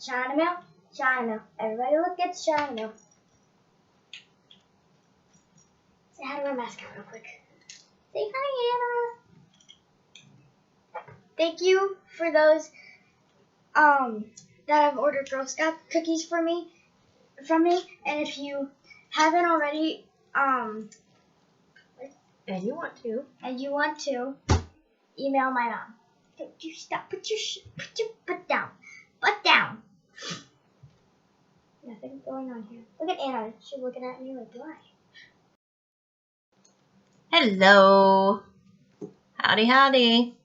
China milk, China milk. Everybody look at China milk. Say hi to my mascot real quick. Say hi, Anna. Thank you for those that have ordered Girl Scout cookies from me. And if you haven't already, and you want to, email my mom. Don't you stop. Put your butt down. Butt down. Nothing going on here. Look at Anna. She's looking at me like, why? hello, howdy, howdy.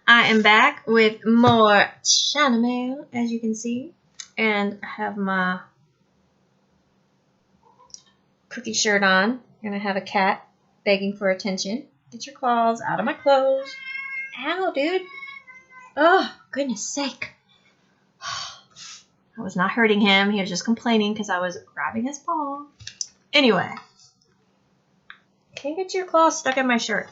I am back with more China mail, as you can see, and I have my cookie shirt on, and I have a cat begging for attention. Get your claws out of my clothes. Ow, dude. Oh, goodness sake. I was not hurting him. He was just complaining because I was grabbing his paw. Anyway. Can't get your claws stuck in my shirt.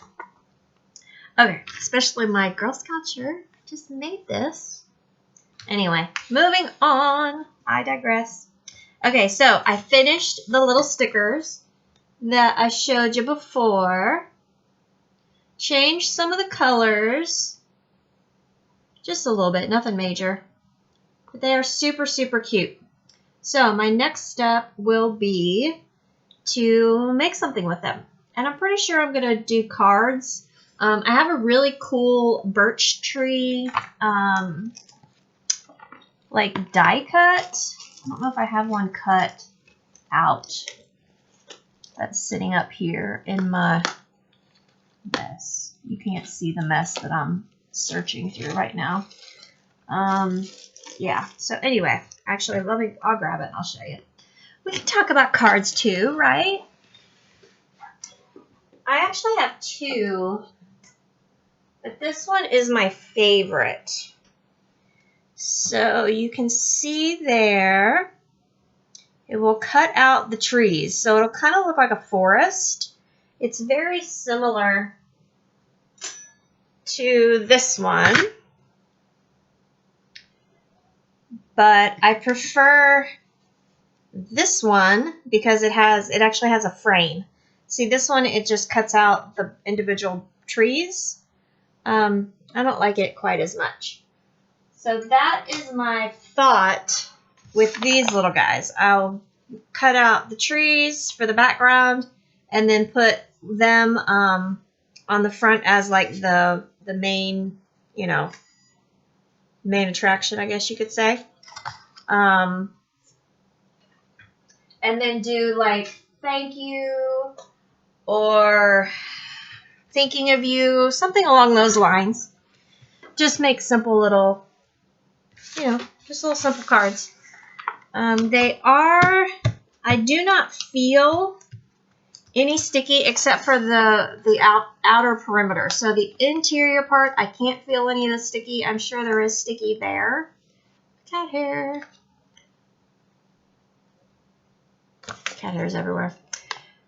Okay, especially my Girl Scout shirt. I just made this. Anyway, moving on. I digress. Okay, so I finished the little stickers that I showed you before. Changed some of the colors. Just a little bit, nothing major. But they are super, super cute. So my next step will be to make something with them. And I'm pretty sure I'm going to do cards. I have a really cool birch tree, like die cut. I don't know if I have one cut out. That's sitting up here in my mess. You can't see the mess that I'm searching through right now. Yeah, so anyway, actually, I'll grab it and I'll show you. We can talk about cards too, right? I actually have two, but this one is my favorite. So you can see there, it will cut out the trees. So it'll kind of look like a forest. It's very similar to this one, but I prefer this one because it actually has a frame. See, this one, it just cuts out the individual trees. I don't like it quite as much. So that is my thought with these little guys. I'll cut out the trees for the background and then put them on the front as like the main, main attraction, I guess you could say. And then do like thank you or thinking of you, something along those lines. Just make simple little, just little simple cards. I do not feel any sticky except for the outer perimeter. So the interior part, I can't feel any of the sticky. I'm sure there is sticky there. Cat hair. Cat hairs everywhere.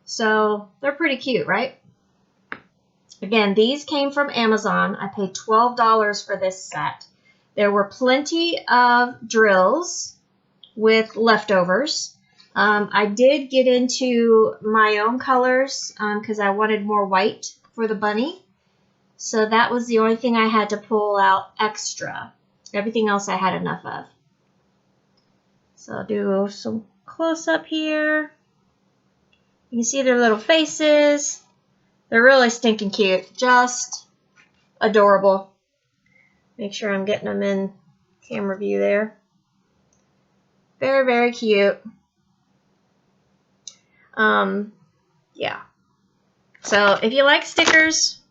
So they're pretty cute, right? Again, these came from Amazon. I paid $12 for this set. There were plenty of drills with leftovers. I did get into my own colors because I wanted more white for the bunny. So that was the only thing I had to pull out extra. Everything else I had enough of. So I'll do some close up here. You can see their little faces. They're really stinking cute. Just adorable. Make sure I'm getting them in camera view there. Very, very cute. Yeah. So if you like stickers,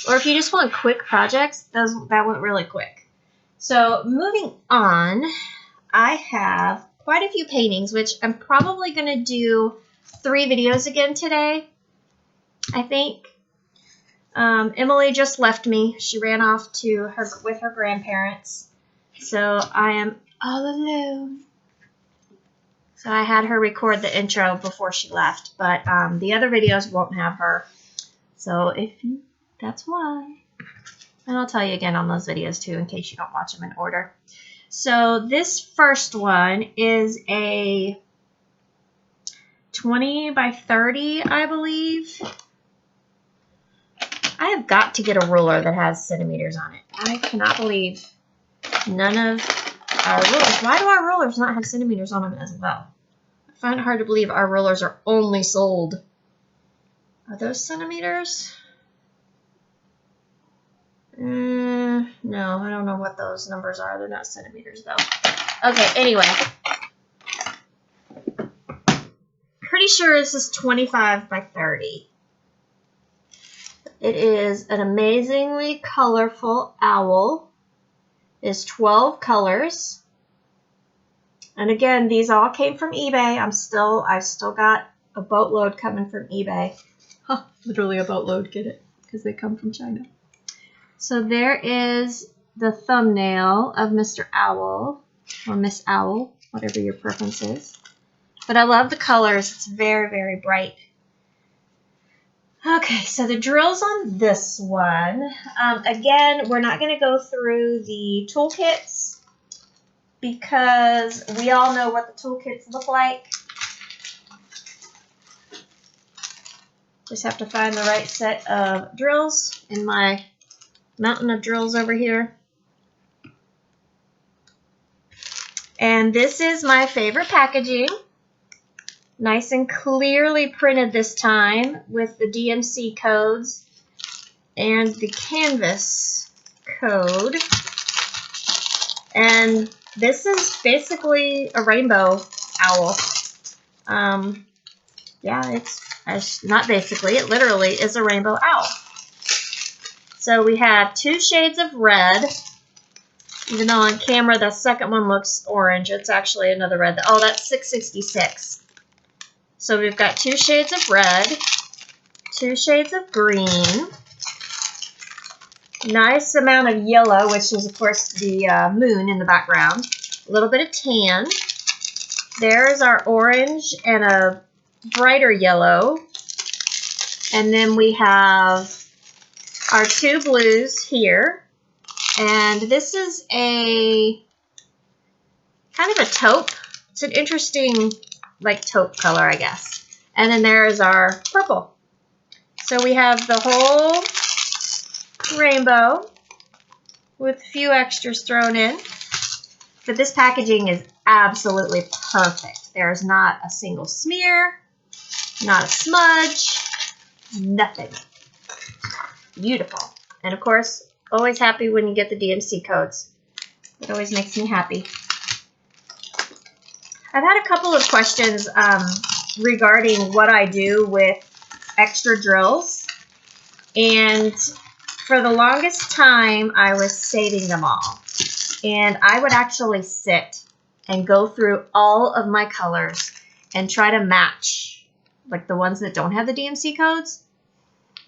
or if you just want quick projects, that went really quick. So moving on, I have quite a few paintings, which I'm probably going to do 3 videos again today, I think. Emily just left me. She ran off with her grandparents. So I am all alone. So I had her record the intro before she left, but the other videos won't have her. So that's why. And I'll tell you again on those videos too, in case you don't watch them in order. So this first one is a 20 by 30, I believe. I have got to get a ruler that has centimeters on it. I cannot believe none of our rulers. Why do our rulers not have centimeters on them as well? I find it hard to believe our rulers are only sold. Are those centimeters? No, I don't know what those numbers are. They're not centimeters though. Okay, anyway. Pretty sure this is 25 by 30. It is an amazingly colorful owl. It's 12 colors. And again, these all came from eBay. I've still got a boatload coming from eBay. Huh, literally a boatload, get it? Because they come from China. So there is the thumbnail of Mr. Owl, or Miss Owl, whatever your preference is. But I love the colors. It's very, very bright. Okay, so the drills on this one. Again, we're not going to go through the toolkits because we all know what the toolkits look like. Just have to find the right set of drills in my mountain of drills over here. And this is my favorite packaging. Nice and clearly printed this time with the DMC codes and the canvas code. And this is basically a rainbow owl. Yeah, it's not basically, it literally is a rainbow owl. So we have 2 shades of red. Even though on camera the second one looks orange, it's actually another red. Oh, that's $6.66. So we've got 2 shades of red, 2 shades of green, nice amount of yellow, which is of course the moon in the background, a little bit of tan. There's our orange and a brighter yellow. And then we have our 2 blues here. And this is a kind of a taupe. It's an interesting like taupe color, I guess. And then there is our purple. So we have the whole rainbow with a few extras thrown in. But this packaging is absolutely perfect. There's not a single smear, not a smudge, nothing. Beautiful. And of course, always happy when you get the DMC codes. It always makes me happy. I've had a couple of questions regarding what I do with extra drills. And for the longest time, I was saving them all. And I would actually sit and go through all of my colors and try to match, like the ones that don't have the DMC codes.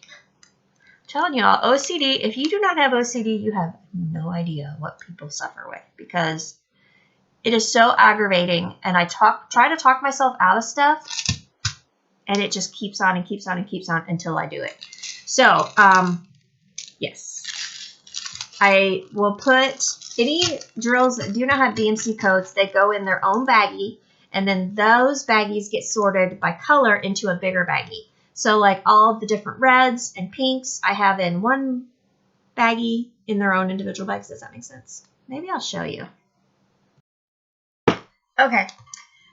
I'm telling y'all, OCD, if you do not have OCD, you have no idea what people suffer with, because it is so aggravating, and I try to talk myself out of stuff, and it just keeps on and keeps on and keeps on until I do it. So, yes. I will put any drills that do not have DMC codes, they go in their own baggie, and then those baggies get sorted by color into a bigger baggie. So, like all of the different reds and pinks, I have in one baggie in their own individual bags. Does that make sense? Maybe I'll show you. Okay,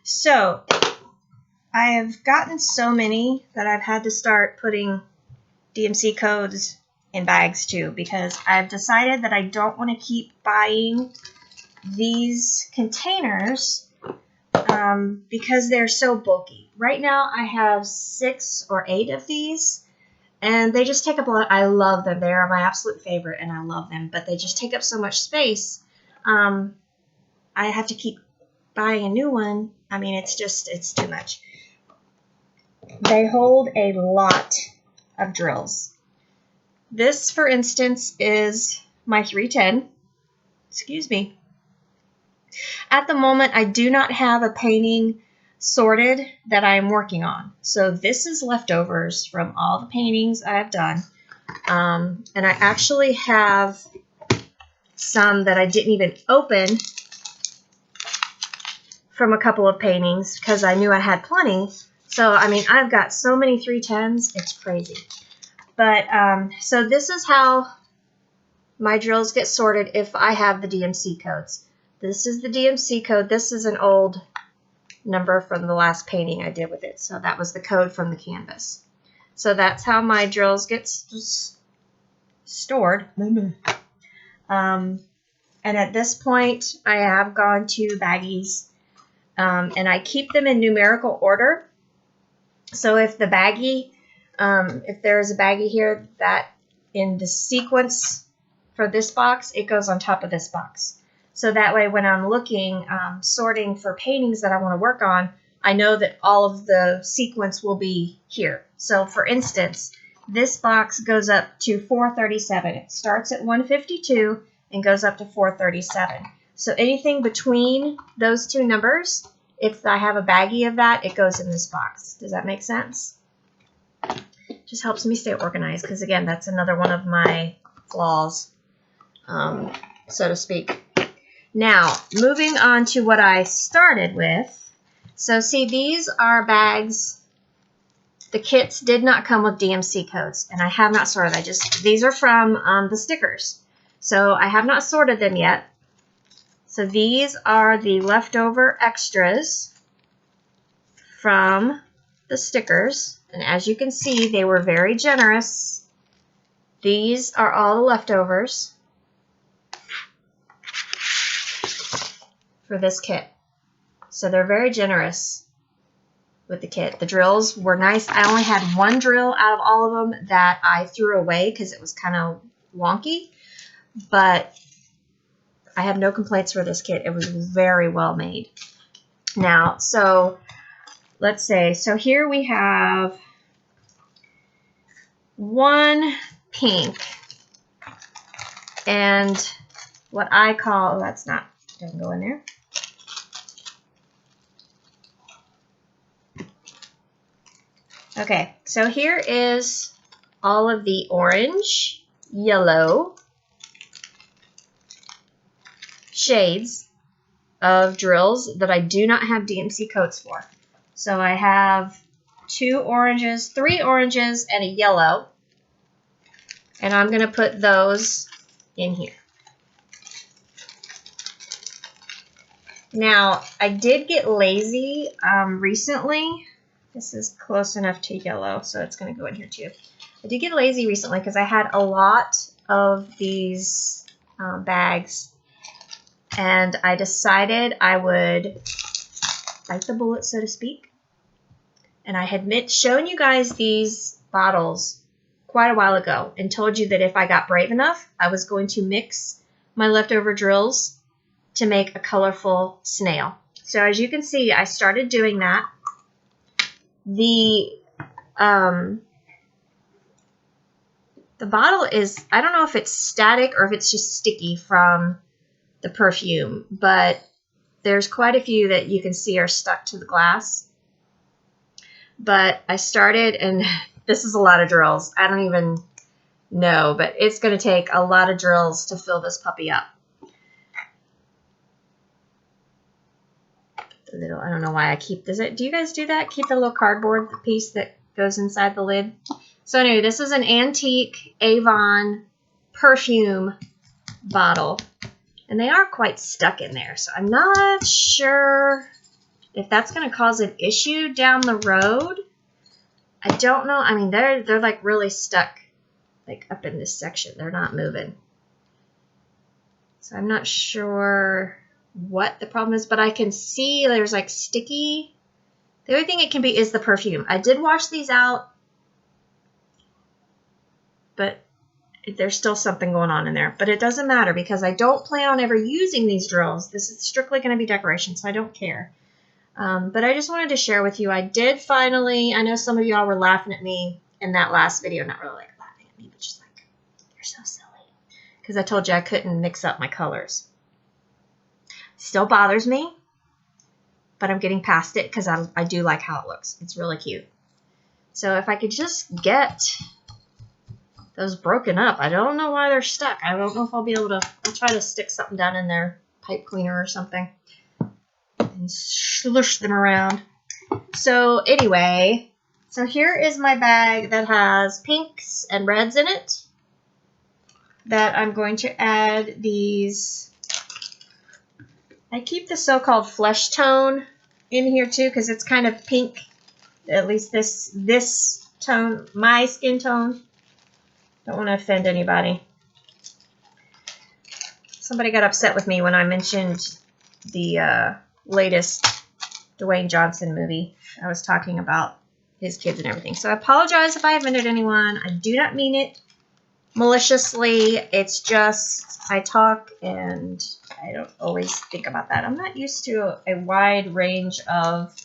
so I have gotten so many that I've had to start putting DMC codes in bags too, because I've decided that I don't want to keep buying these containers because they're so bulky. Right now I have 6 or 8 of these, and they just take up a lot. I love them. They are my absolute favorite, and I love them, but they just take up so much space. I have to keep buying a new one. I mean, it's too much. They hold a lot of drills. This, for instance, is my 310. Excuse me. At the moment, I do not have a painting sorted that I am working on. So this is leftovers from all the paintings I've done. And I actually have some that I didn't even open from a couple of paintings because I knew I had plenty. So, I mean, I've got so many 310s, it's crazy. But, so this is how my drills get sorted if I have the DMC codes. This is the DMC code. This is an old number from the last painting I did with it. So that was the code from the canvas. So that's how my drills get stored. And at this point, I have gone to baggies, and I keep them in numerical order. So if the baggie, if there's a baggie here, that in the sequence for this box, it goes on top of this box. So that way when I'm looking, sorting for paintings that I want to work on, I know that all of the sequence will be here. So for instance, this box goes up to 437. It starts at 152 and goes up to 437. So anything between those two numbers, if I have a baggie of that, it goes in this box. Does that make sense? Just helps me stay organized because, again, that's another one of my flaws, so to speak. Now, moving on to what I started with. So, see, these are bags. The kits did not come with DMC codes, and I have not sorted. These are from the stickers. So, I have not sorted them yet. So, these are the leftover extras from the stickers. And as you can see, they were very generous. These are all the leftovers for this kit. So they're very generous with the kit. The drills were nice. I only had one drill out of all of them that I threw away because it was kind of wonky. But I have no complaints for this kit. It was very well made. Now, so let's say, so here we have one pink and what I call, that's not, doesn't go in there. Okay, so here is all of the orange, yellow shades of drills that I do not have DMC codes for. So I have three oranges, and a yellow. And I'm going to put those in here. Now, I did get lazy recently. This is close enough to yellow, so it's going to go in here too. I did get lazy recently because I had a lot of these bags. And I decided I would bite the bullet, so to speak. And I had shown you guys these bottles quite a while ago and told you that if I got brave enough, I was going to mix my leftover drills to make a colorful snail. So as you can see, I started doing that. The bottle is, I don't know if it's static or if it's just sticky from the perfume, but there's quite a few that you can see are stuck to the glass. But I started, and this is a lot of drills. I don't even know, but it's going to take a lot of drills to fill this puppy up. I don't know why I keep this. Do you guys do that? Keep the little cardboard piece that goes inside the lid? So anyway, this is an antique Avon perfume bottle. And they are quite stuck in there. So I'm not sure if that's going to cause an issue down the road. I don't know. I mean, they're like really stuck like up in this section. They're not moving. So I'm not sure what the problem is, but I can see there's like sticky. The only thing it can be is the perfume. I did wash these out, but there's still something going on in there. But it doesn't matter because I don't plan on ever using these drills. This is strictly going to be decoration, so I don't care. But I just wanted to share with you, I did finally, I know some of y'all were laughing at me in that last video. Not really like laughing at me, but just like, you're so silly. Because I told you I couldn't mix up my colors. Still bothers me, but I'm getting past it because I do like how it looks. It's really cute. So if I could just get those broken up. I don't know why they're stuck. I don't know if I'll be able to, I'll try to stick something down in their pipe cleaner or something. and slush them around. So anyway, so here is my bag that has pinks and reds in it. That I'm going to add these. I keep the so-called flesh tone in here too because it's kind of pink. At least this tone, my skin tone. Don't want to offend anybody. Somebody got upset with me when I mentioned the latest Dwayne Johnson movie. I was talking about his kids and everything. So I apologize if I offended anyone. I do not mean it maliciously. It's just I talk and I don't always think about that. I'm not used to a wide range of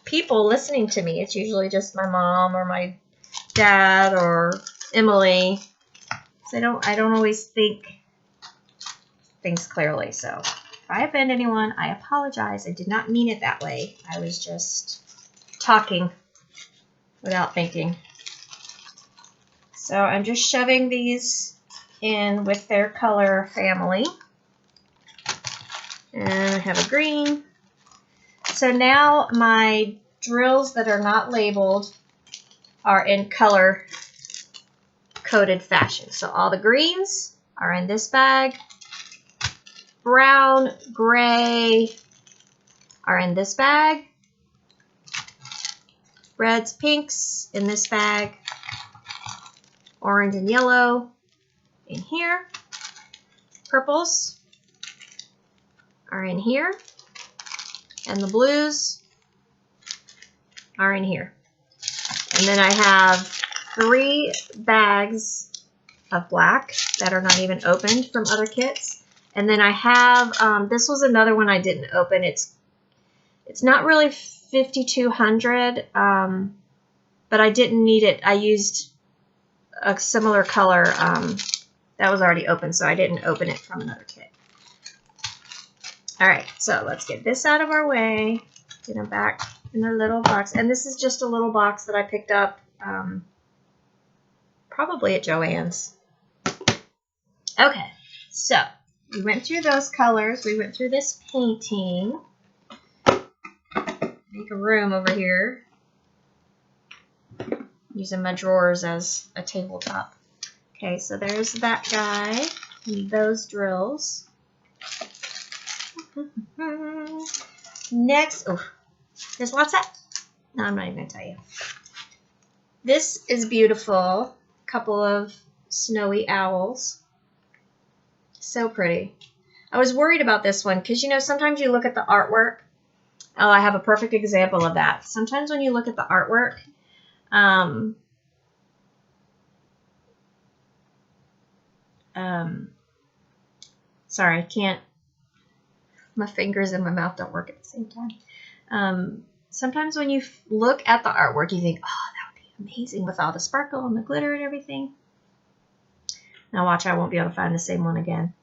people listening to me. It's usually just my mom or my dad or Emily. So I don't always think things clearly. So if I offend anyone, I apologize. I did not mean it that way. I was just talking without thinking. So I'm just shoving these in with their color family. And I have a green. So now my drills that are not labeled are in color coded fashion. So all the greens are in this bag. Brown, gray are in this bag. Reds, pinks in this bag. Orange and yellow in here. Purples are in here. And the blues are in here. And then I have 3 bags of black that are not even opened from other kits. And then I have, this was another one I didn't open. It's not really 5200, but I didn't need it. I used a similar color that was already open, so I didn't open it from another kit. All right, so let's get this out of our way. Get them back in their little box. And this is just a little box that I picked up probably at Joann's. Okay, so we went through those colors. We went through this painting. Make a room over here. Using my drawers as a tabletop. Okay, so there's that guy and those drills. Next, oh, there's lots of, no, I'm not even going to tell you. This is beautiful. Couple of snowy owls. So pretty. I was worried about this one because, you know, sometimes you look at the artwork. Oh, I have a perfect example of that. Sometimes when you look at the artwork, sorry, I can't, my fingers and my mouth don't work at the same time. Sometimes when you look at the artwork, you think, oh, that would be amazing with all the sparkle and the glitter and everything. Now watch, I won't be able to find the same one again.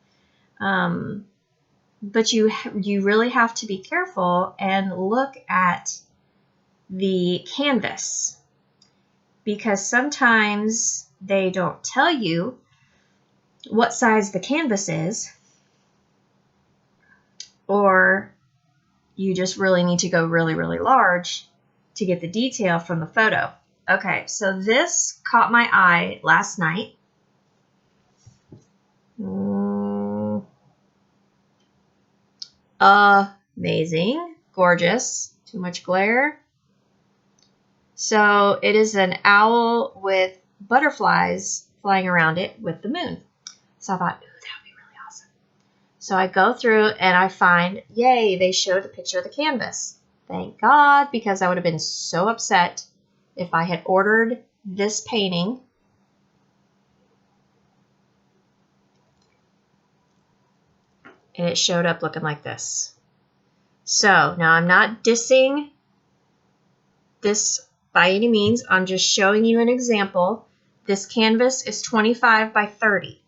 But you really have to be careful and look at the canvas, because sometimes they don't tell you what size the canvas is, or you just really need to go really, really large to get the detail from the photo. Okay, so this caught my eye last night. Amazing, gorgeous, too much glare. So it is an owl with butterflies flying around it with the moon. So I thought, ooh, that would be really awesome. So I go through and I find, yay, they showed a picture of the canvas. Thank God, because I would have been so upset if I had ordered this painting and it showed up looking like this. So now I'm not dissing this by any means. I'm just showing you an example. This canvas is 25 by 30.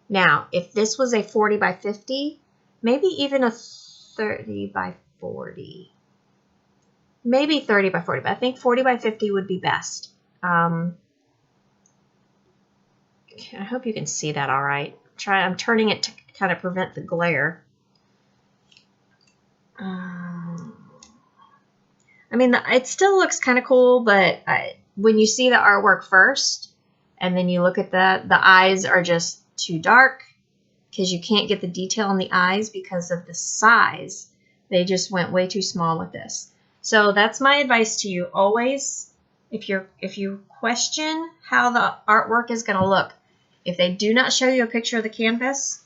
Now, if this was a 40 by 50, maybe even a 30 by 40. Maybe 30 by 40, but I think 40 by 50 would be best. I hope you can see that all right. I'm turning it to kind of prevent the glare. I mean, it still looks kind of cool, but when you see the artwork first, and then you look at that, the eyes are just too dark because you can't get the detail in the eyes because of the size. They just went way too small with this. So that's my advice to you. Always, if you question how the artwork is going to look, if they do not show you a picture of the canvas,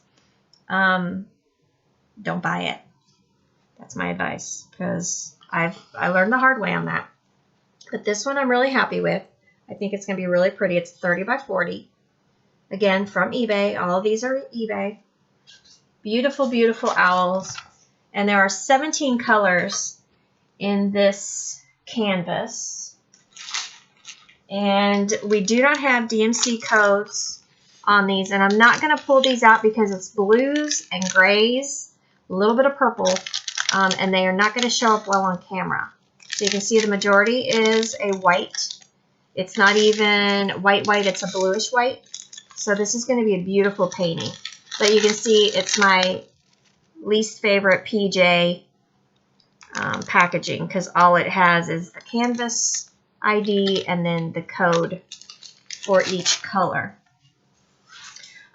don't buy it. That's my advice, because I learned the hard way on that. But this one I'm really happy with. I think it's going to be really pretty. It's 30 by 40. Again, from eBay. All of these are eBay. Beautiful, beautiful owls. And there are 17 colors in this canvas. And we do not have DMC codes on these. And I'm not going to pull these out because it's blues and grays, a little bit of purple, and they are not going to show up well on camera. So you can see the majority is a white. It's not even white, it's a bluish white. So this is going to be a beautiful painting. But you can see it's my least favorite PJ packaging, because all it has is the canvas ID and then the code for each color.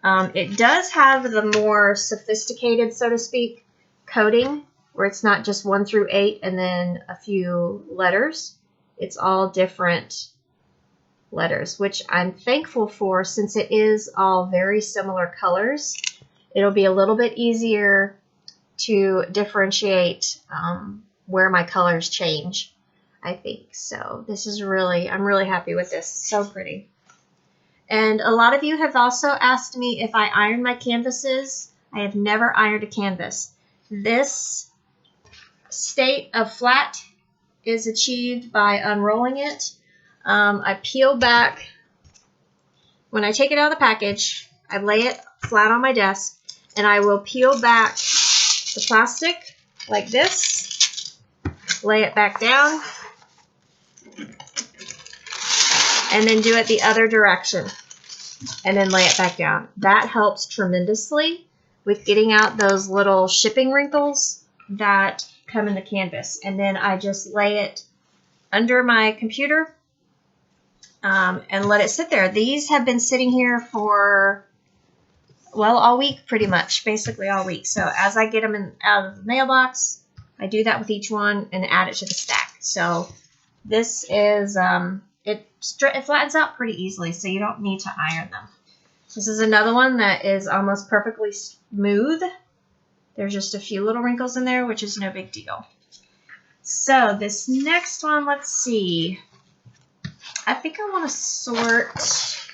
It does have the more sophisticated, so to speak, coding, where it's not just 1 through 8 and then a few letters. It's all different letters, which I'm thankful for, since it is all very similar colors. It'll be a little bit easier to differentiate where my colors change, I think. So this is really, I'm really happy with this. So pretty. And a lot of you have also asked me if I iron my canvases. I have never ironed a canvas. This state of flat is achieved by unrolling it. I peel back, when I take it out of the package, I lay it flat on my desk, and I will peel back the plastic like this, lay it back down, and then do it the other direction, and then lay it back down. That helps tremendously with getting out those little shipping wrinkles that come in the canvas. And then I just lay it under my computer and let it sit there. These have been sitting here for, well, all week pretty much, basically all week. So as I get them out of the mailbox, I do that with each one and add it to the stack. So this is, it flattens out pretty easily, so you don't need to iron them. This is another one that is almost perfectly smooth. There's just a few little wrinkles in there, which is no big deal. So this next one, let's see. I think I want to sort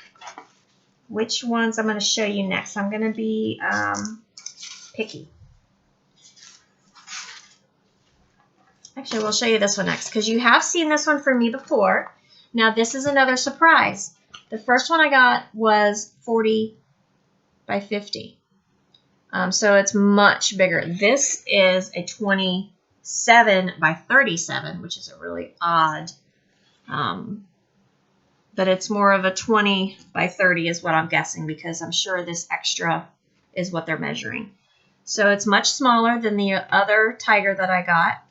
which ones I'm going to show you next. I'm going to be picky. Actually, we'll show you this one next, because you have seen this one from me before. Now, this is another surprise. The first one I got was 40 by 50. So it's much bigger. This is a 27 by 37, which is a really odd, but it's more of a 20 by 30 is what I'm guessing, because I'm sure this extra is what they're measuring. So it's much smaller than the other tiger that I got.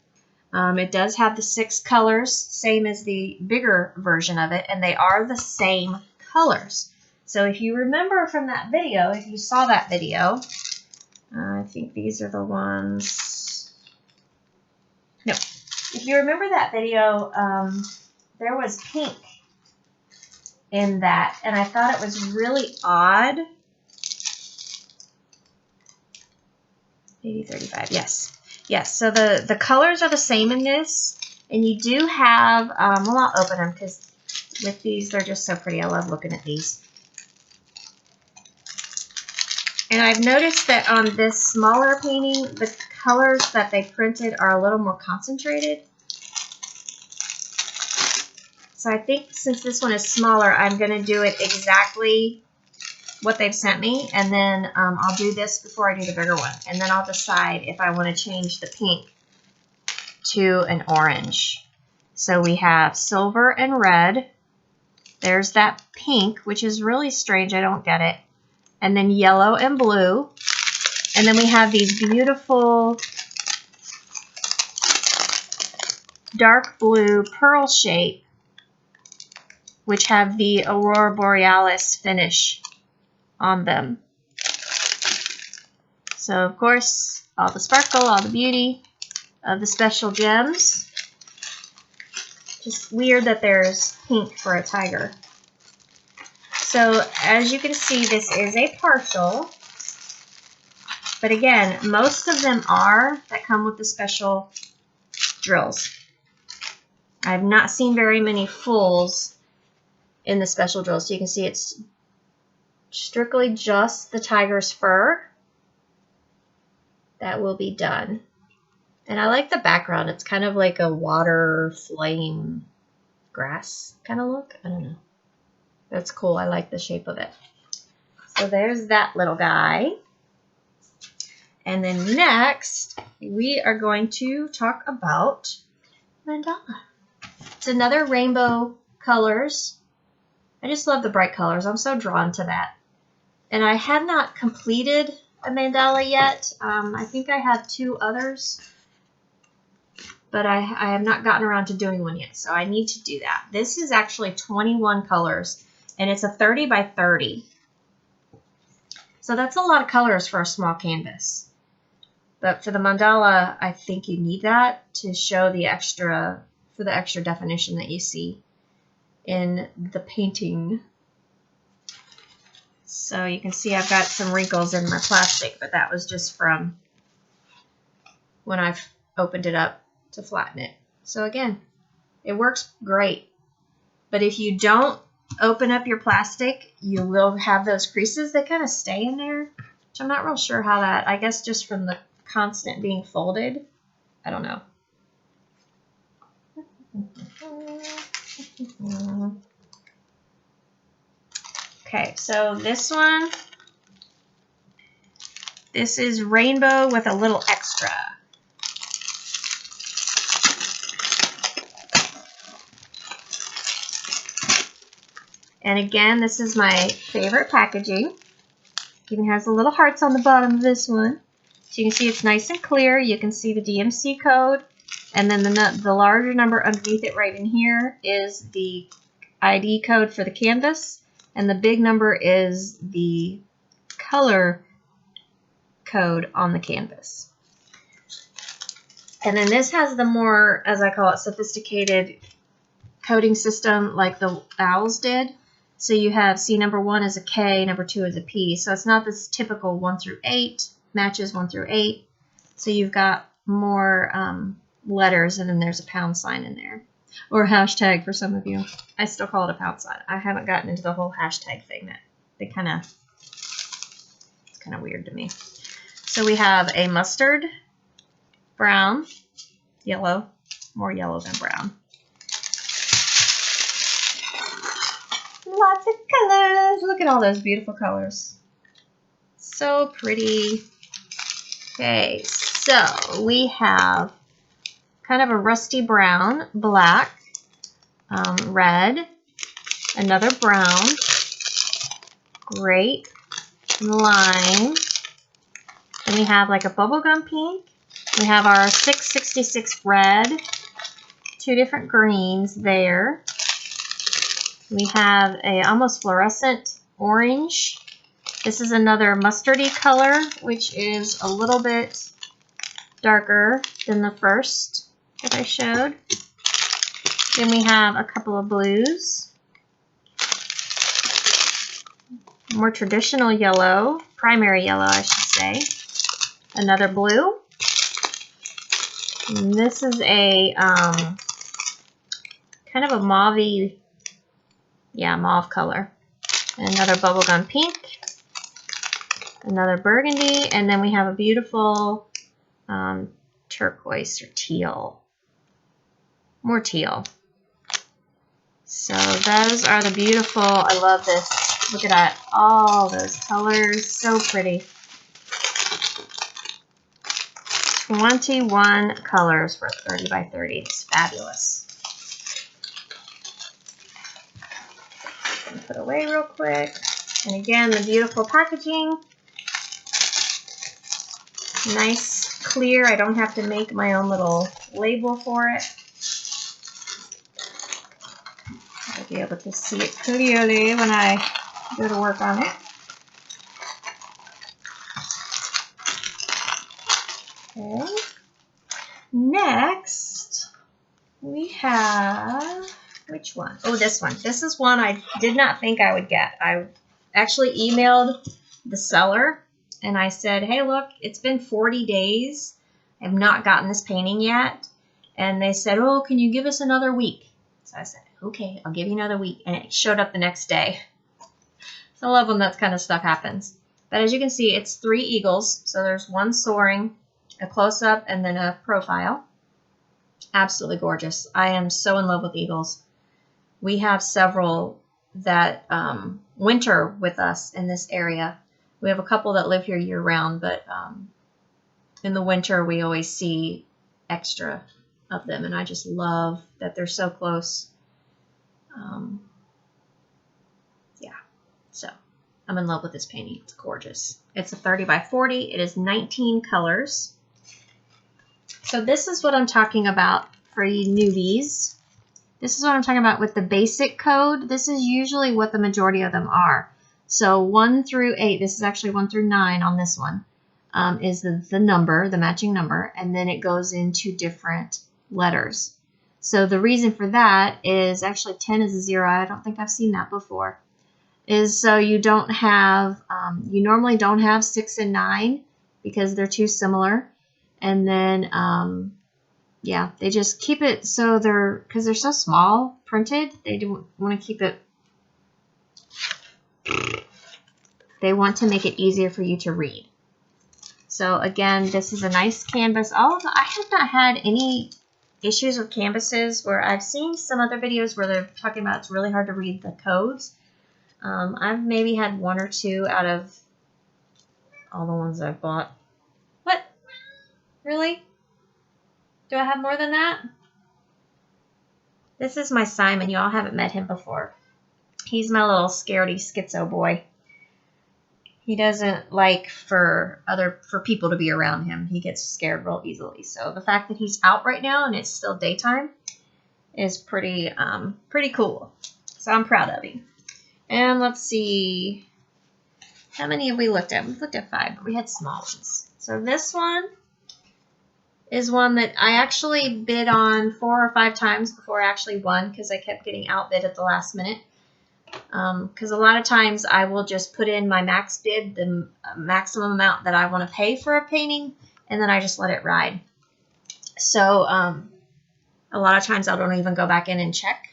It does have the 6 colors, same as the bigger version of it, and they are the same colors. So if you remember from that video, if you saw that video, I think these are the ones. No, if you remember that video, there was pink in that, and I thought it was really odd. 80-35, yes. Yes, so the colors are the same in this, and you do have, well, I'll open them, because with these, they're just so pretty. I love looking at these. And I've noticed that on this smaller painting, the colors that they printed are a little more concentrated. So I think since this one is smaller, I'm going to do it exactly what they've sent me, and then I'll do this before I do the bigger one, and then I'll decide if I want to change the pink to an orange. So we have silver and red. There's that pink, which is really strange. I don't get it. And then yellow and blue. And then we have these beautiful dark blue pearl shape, which have the Aurora Borealis finish on them. So, of course, all the sparkle, all the beauty of the special gems. Just weird that there's pink for a tiger. So, as you can see, this is a partial. But again, most of them are that come with the special drills. I have not seen very many fulls in the special drills. So you can see it's strictly just the tiger's fur that will be done. And I like the background. It's kind of like a water flame grass kind of look. I don't know. That's cool. I like the shape of it. So there's that little guy. And then next, we are going to talk about mandala. It's another rainbow colors. I just love the bright colors. I'm so drawn to that. And I have not completed a mandala yet. I think I have 2 others, but I have not gotten around to doing one yet, so I need to do that. This is actually 21 colors, and it's a 30 by 30. So that's a lot of colors for a small canvas. But for the mandala, I think you need that to show the extra, for the extra definition that you see in the painting. So you can see I've got some wrinkles in my plastic, but that was just from when I've opened it up to flatten it. So again, it works great. But if you don't open up your plastic, you will have those creases that kind of stay in there, which I'm not real sure how that, I guess just from the constant being folded. I don't know. Okay, so this one, this is rainbow with a little extra. And again, this is my favorite packaging. Even has the little hearts on the bottom of this one. So you can see it's nice and clear. You can see the DMC code. And then the larger number underneath it right in here is the ID code for the canvas. And the big number is the color code on the canvas. And then this has the more, as I call it, sophisticated coding system like the owls did. So you have, see, number 1 is a K, number 2 is a P. So it's not this typical 1 through 8, matches 1 through 8. So you've got more letters, and then there's a pound sign in there. Or hashtag for some of you. I still call it a pound sign. I haven't gotten into the whole hashtag thing. That it's kind of weird to me. So we have a mustard, brown, yellow, more yellow than brown. Lots of colors. Look at all those beautiful colors. So pretty. Okay, so we have kind of a rusty brown, black, red, another brown, grape, lime. Then we have like a bubblegum pink. We have our 666 red, 2 different greens there. We have a almost fluorescent orange. This is another mustardy color, which is a little bit darker than the first that I showed. Then we have a couple of blues. More traditional yellow, primary yellow I should say. Another blue. And this is a kind of a mauve-y, yeah, mauve color. Another bubblegum pink. Another burgundy. And then we have a beautiful turquoise or teal. More teal. So those are the beautiful, I love this. Look at that. All those colors. So pretty. 21 colors for 30 by 30. It's fabulous. Put away real quick. And again, the beautiful packaging. Nice, clear. I don't have to make my own little label for it. be able to see it clearly when I go to work on it. Okay. Next, we have, which one? Oh, this one. This is one I did not think I would get. I actually emailed the seller and I said, hey, look, it's been 40 days. I have not gotten this painting yet. And they said, oh, can you give us another week? So I said, okay, I'll give you another week. And it showed up the next day. So I love when that kind of stuff happens. But as you can see, it's 3 eagles. So there's one soaring, a close-up, and then a profile. Absolutely gorgeous. I am so in love with eagles. We have several that winter with us in this area. We have a couple that live here year-round, but in the winter we always see extra of them, and I just love that they're so close. Yeah, so I'm in love with this painting. It's gorgeous. It's a 30 by 40. It is 19 colors. So this is what I'm talking about for you newbies. This is what I'm talking about with the basic code. This is usually what the majority of them are. So 1 through 8, this is actually 1 through 9 on this one, is the number, the matching number, and then it goes into different letters. So the reason for that is actually 10 is a 0. I don't think I've seen that before. Is so you don't have, you normally don't have 6 and 9 because they're too similar. And then, yeah, they just keep it so because they're so small printed, they don't want to keep it, they want to make it easier for you to read. So again, this is a nice canvas. I have not had any issues with canvases where I've seen some other videos where they're talking about it's really hard to read the codes. I've maybe had 1 or 2 out of all the ones I've bought. What? Really? Do I have more than that? This is my Simon. Y'all haven't met him before. He's my little scaredy schizo boy. He doesn't like for people to be around him. He gets scared real easily. So the fact that he's out right now and it's still daytime is pretty cool. So I'm proud of him. And let's see, how many have we looked at? We've looked at 5, but we had small ones. So this one is one that I actually bid on 4 or 5 times before I actually won because I kept getting outbid at the last minute. Because a lot of times I will just put in my max bid, the maximum amount that I want to pay for a painting, and then I just let it ride. So a lot of times I don't even go back in and check,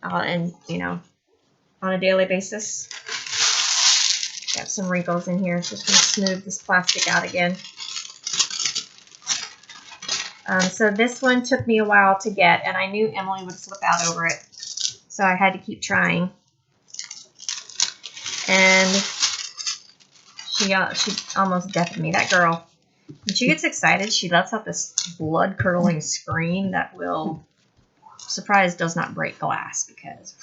and you know, on a daily basis. Got some wrinkles in here. Just going to smooth this plastic out again. So this one took me a while to get, and I knew Emily would flip out over it, so I had to keep trying. And she almost deafened me, that girl. When she gets excited, she lets out this blood-curdling scream that will, surprise, does not break glass because,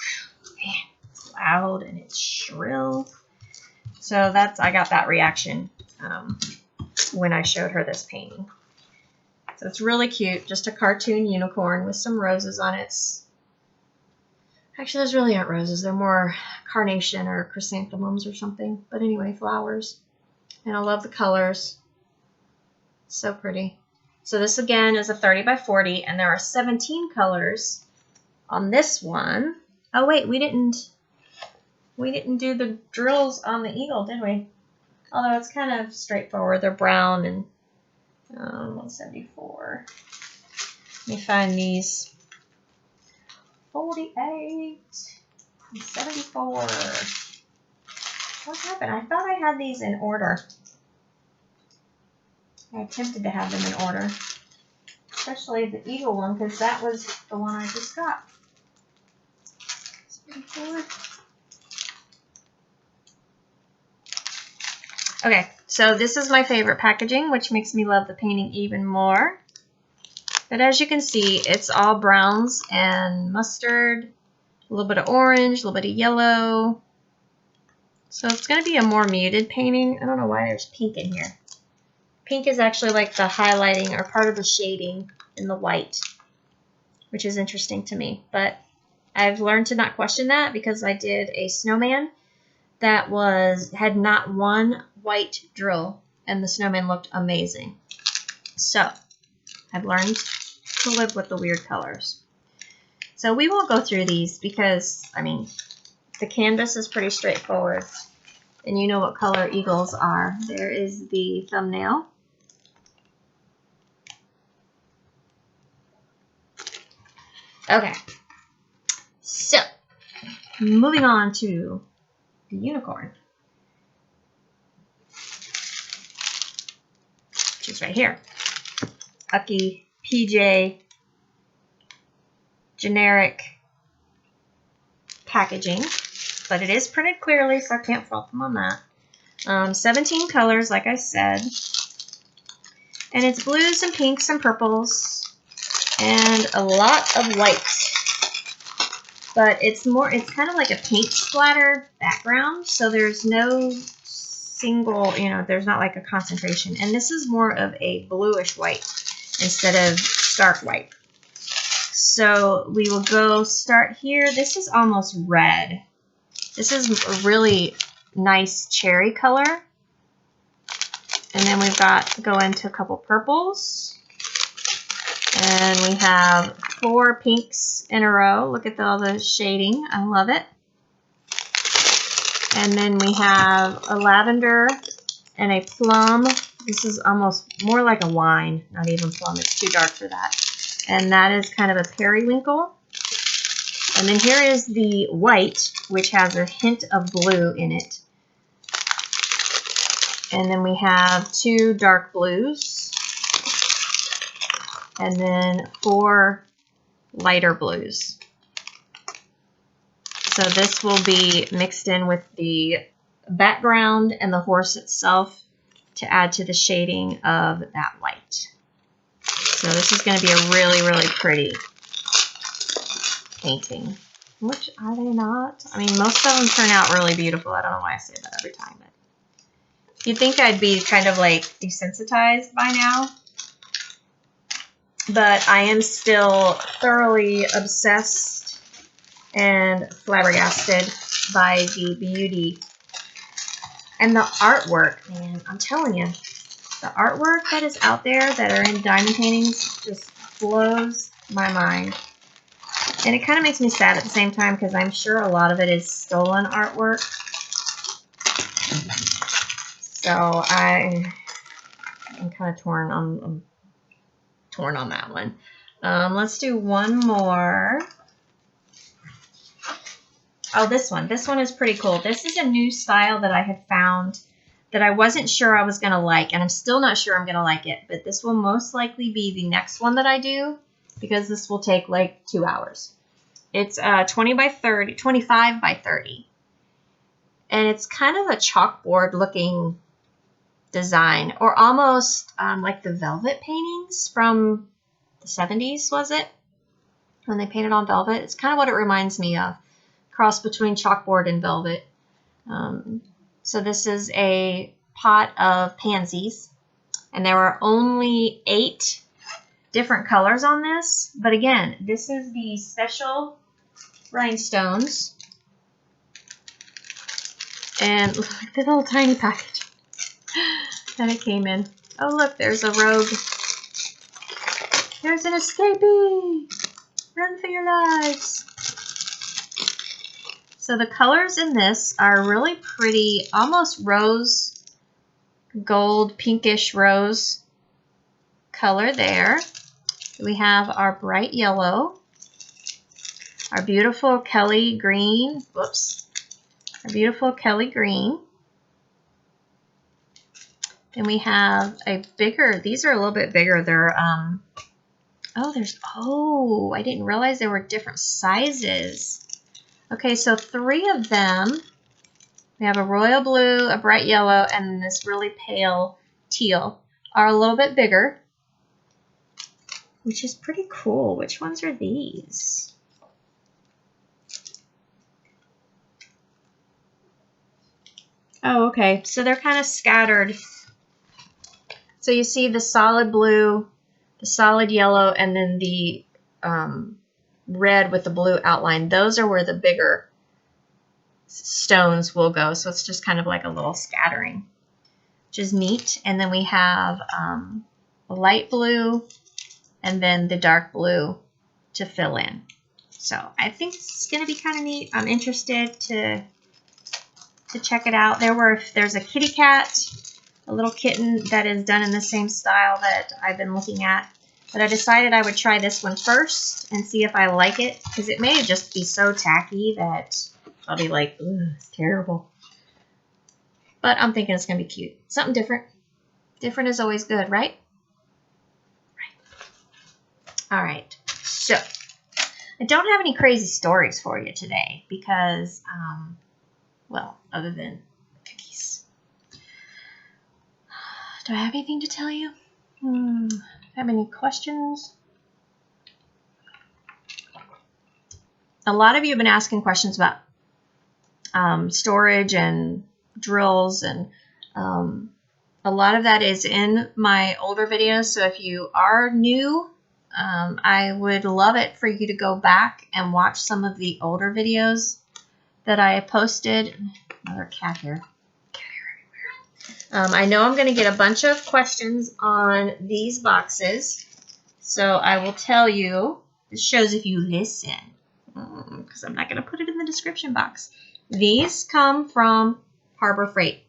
man, it's loud and it's shrill. So I got that reaction when I showed her this painting. So it's really cute, just a cartoon unicorn with some roses on it. Actually, those really aren't roses. They're more carnation or chrysanthemums or something. But anyway, flowers. And I love the colors. So pretty. So this again is a 30 by 40, and there are 17 colors on this one. Oh wait, we didn't do the drills on the eagle, did we? Although it's kind of straightforward. They're brown and 174. Let me find these. 48 and 74. What happened? I thought I had these in order. I attempted to have them in order. Especially the eagle one, because that was the one I just got. 74. Okay, so this is my favorite packaging, which makes me love the painting even more. But as you can see, it's all browns and mustard, a little bit of orange, a little bit of yellow. So it's going to be a more muted painting. I don't know why there's pink in here. Pink is actually like the highlighting or part of the shading in the white, which is interesting to me. But I've learned to not question that because I did a snowman that had not one white drill, and the snowman looked amazing. So I've learned to live with the weird colors. So we won't go through these because, I mean, the canvas is pretty straightforward. And you know what color eagles are. There is the thumbnail. Okay. So, moving on to the unicorn. Which is right here. Ucky PJ generic packaging, but it is printed clearly, so I can't fault them on that. 17 colors, like I said, and it's blues and pinks and purples and a lot of white, but it's kind of like a paint splatter background, so there's no single, there's not like a concentration, and this is more of a bluish white instead of stark white. So we will start here. This is almost red. This is a really nice cherry color. And then we've go into a couple purples. And we have 4 pinks in a row. Look at all the shading. I love it. And then we have a lavender and a plum. This is almost more like a wine, not even plum. It's too dark for that. And that is kind of a periwinkle. And then here is the white, which has a hint of blue in it. And then we have 2 dark blues. And then 4 lighter blues. So this will be mixed in with the background and the horse itself to add to the shading of that white. So this is going to be a really, really pretty painting. Which, are they not? I mean, most of them turn out really beautiful. I don't know why I say that every time. But you'd think I'd be kind of like desensitized by now. But I am still thoroughly obsessed and flabbergasted by the beauty and the artwork, man. I'm telling you. The artwork that is out there that are in diamond paintings just blows my mind. And it kind of makes me sad at the same time because I'm sure a lot of it is stolen artwork. So I'm kind of torn on that one. Let's do one more. Oh, this one. This one is pretty cool. This is a new style that I had found that I wasn't sure I was going to like, and I'm still not sure I'm going to like it, but this will most likely be the next one that I do because this will take like 2 hours. It's 25 by 30, and it's kind of a chalkboard looking design, or almost like the velvet paintings from the 70s, was it? When they painted on velvet. It's kind of what it reminds me of. Cross between chalkboard and velvet. So this is a pot of pansies, and there are only 8 different colors on this. But again, this is the special rhinestones. And look at the little tiny package that it came in. Oh look, there's a rogue. There's an escapee. Run for your lives. So the colors in this are really pretty, almost rose, gold, pinkish rose color there. We have our bright yellow, our beautiful Kelly green, whoops, our beautiful Kelly green. Then we have a bigger, these are a little bit bigger. They're, I didn't realize there were different sizes. Okay, so 3 of them. We have a royal blue, a bright yellow, and this really pale teal are a little bit bigger, which is pretty cool. Which ones are these? Oh, okay. So they're kind of scattered. So you see the solid blue, the solid yellow, and then the red with the blue outline, those are where the bigger stones will go. So it's just kind of like a little scattering, which is neat. And then we have a light blue and then the dark blue to fill in. So I think it's going to be kind of neat. I'm interested to check it out. There's a kitty cat, a little kitten that is done in the same style that I've been looking at. But I decided I would try this one first and see if I like it, because it may just be so tacky that I'll be like, ugh, it's terrible. But I'm thinking it's going to be cute. Something different. Different is always good, right? Right. All right. So I don't have any crazy stories for you today because, well, other than cookies. Do I have anything to tell you? Have any questions? A lot of you have been asking questions about storage and drills, and a lot of that is in my older videos. So if you are new, I would love it for you to go back and watch some of the older videos that I posted. Another cat here. I know I'm going to get a bunch of questions on these boxes, so I will tell you. This shows if you listen, because I'm not going to put it in the description box. These come from Harbor Freight.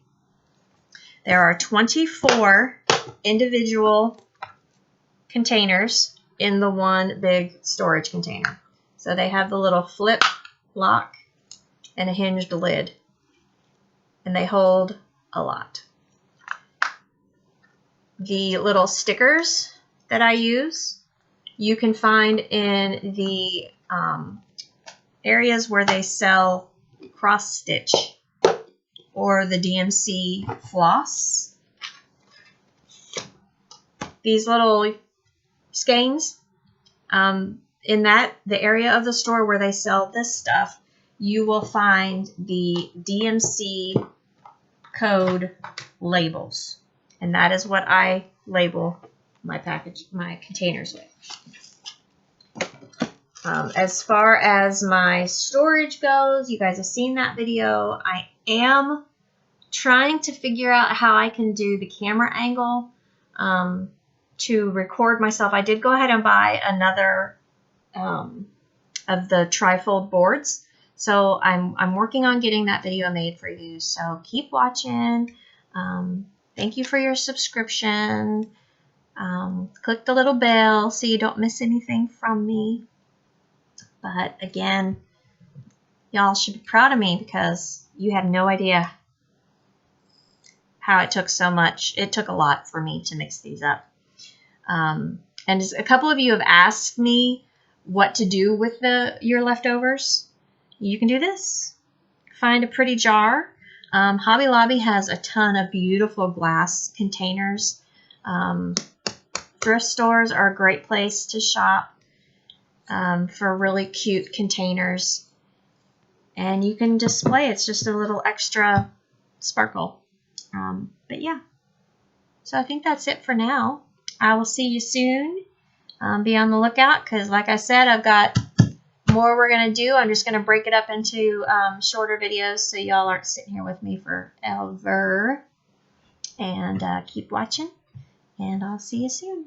There are 24 individual containers in the one big storage container. So they have the little flip lock and a hinged lid, and they hold a lot. The little stickers that I use, you can find in the areas where they sell cross stitch or the DMC floss. These little skeins, in the area of the store where they sell this stuff, you will find the DMC code labels. And that is what I label my containers with. As far as my storage goes, you guys have seen that video. I am trying to figure out how I can do the camera angle to record myself. I did go ahead and buy another of the trifold boards. So I'm working on getting that video made for you. So keep watching. Thank you for your subscription. Click the little bell so you don't miss anything from me. But again, y'all should be proud of me because you have no idea how it took so much. It took a lot for me to mix these up. And a couple of you have asked me what to do with your leftovers. You can do this. Find a pretty jar. Hobby Lobby has a ton of beautiful glass containers. Thrift stores are a great place to shop for really cute containers. And you can display. It's just a little extra sparkle. But yeah. So I think that's it for now. I will see you soon. Be on the lookout because, like I said, I've got more we're going to do. I'm just going to break it up into shorter videos so y'all aren't sitting here with me forever. And keep watching, and I'll see you soon.